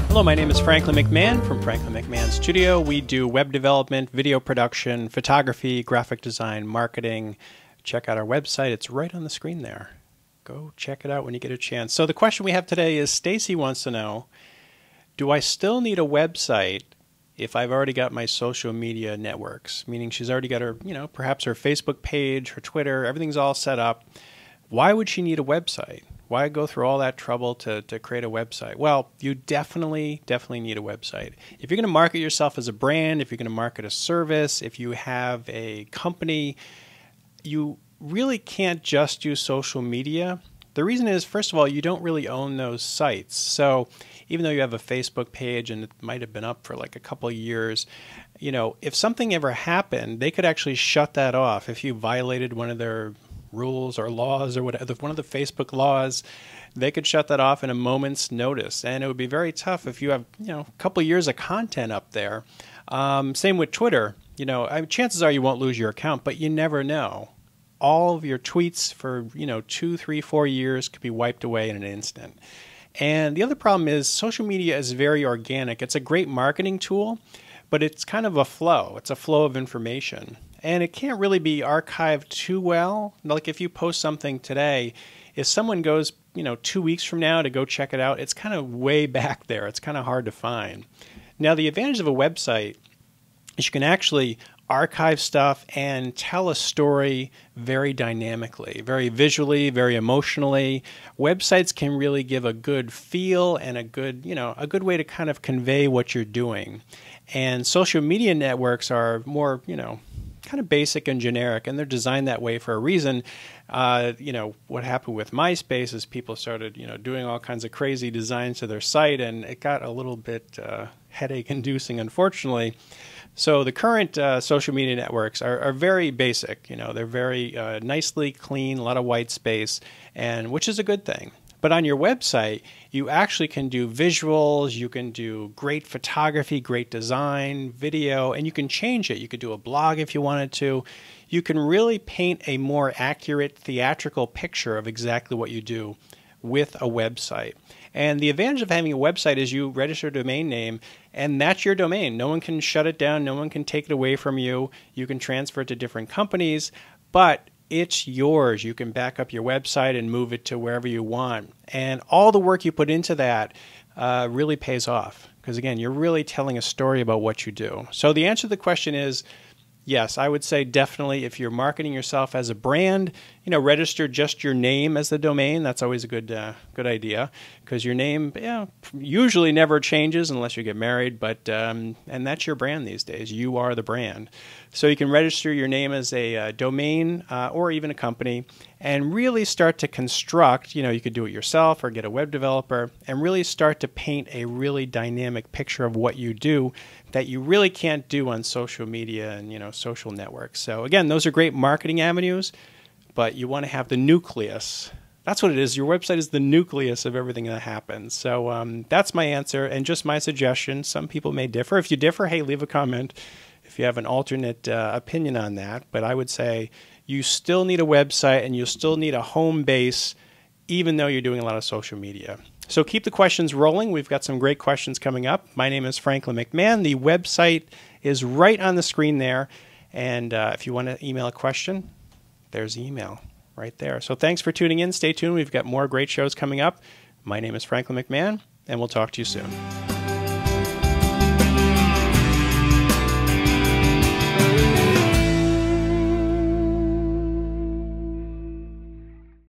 Hello, my name is Franklin McMahon from Franklin McMahon Studio. We do web development, video production, photography, graphic design, marketing. Check out our website. It's right on the screen there. Go check it out when you get a chance. So the question we have today is Stacy wants to know, do I still need a website if I've already got my social media networks? Meaning she's already got her, perhaps her Facebook page, her Twitter, everything's all set up. Why would she need a website? Why go through all that trouble to create a website? Well, you definitely need a website. If you're going to market yourself as a brand, if you're going to market a service, if you have a company, you really can't just use social media. The reason is, first of all, you don't really own those sites. So even though you have a Facebook page and it might have been up for like a couple of years, if something ever happened, they could actually shut that off. If you violated one of their rules or laws or whatever, one of the Facebook laws, they could shut that off in a moment's notice. And it would be very tough if you have, a couple of years of content up there. Same with Twitter. Chances are you won't lose your account, but you never know. All of your tweets for, 2, 3, 4 years could be wiped away in an instant. And the other problem is social media is very organic. It's a great marketing tool, but it's kind of a flow. It's a flow of information. And it can't really be archived too well. Like if you post something today, if someone goes, 2 weeks from now to go check it out, it's kind of way back there. It's kind of hard to find. Now, the advantage of a website is you can actually archive stuff and tell a story very dynamically, very visually, very emotionally. Websites can really give a good feel and a good way to kind of convey what you're doing. And social media networks are more, kind of basic and generic, and they're designed that way for a reason. What happened with MySpace is people started, doing all kinds of crazy designs to their site, and it got a little bit headache-inducing, unfortunately. So the current social media networks are very basic. They're very nicely clean, a lot of white space, and which is a good thing. But on your website, you actually can do visuals, you can do great photography, great design, video, and you can change it. You could do a blog if you wanted to. You can really paint a more accurate theatrical picture of exactly what you do with a website. And the advantage of having a website is you register a domain name, and that's your domain. No one can shut it down. No one can take it away from you. You can transfer it to different companies, but it's yours. You can back up your website and move it to wherever you want. And all the work you put into that really pays off. Because again, you're really telling a story about what you do. So the answer to the question is, yes, I would say definitely if you're marketing yourself as a brand, register just your name as the domain. That's always a good idea, because your name usually never changes unless you get married. But and that's your brand these days. You are the brand. So you can register your name as a domain or even a company, and really start to construct. You could do it yourself or get a web developer, and really start to paint a really dynamic picture of what you do that you really can't do on social media and social networks. So again, those are great marketing avenues, but you want to have the nucleus. That's what it is. Your website is the nucleus of everything that happens. So that's my answer and just my suggestion. Some people may differ. If you differ, hey, leave a comment if you have an alternate opinion on that. But I would say you still need a website and you still need a home base, even though you're doing a lot of social media. So keep the questions rolling. We've got some great questions coming up. My name is Franklin McMahon. The website is right on the screen there. And if you want to email a question, there's the email right there. So thanks for tuning in. Stay tuned. We've got more great shows coming up. My name is Franklin McMahon, and we'll talk to you soon.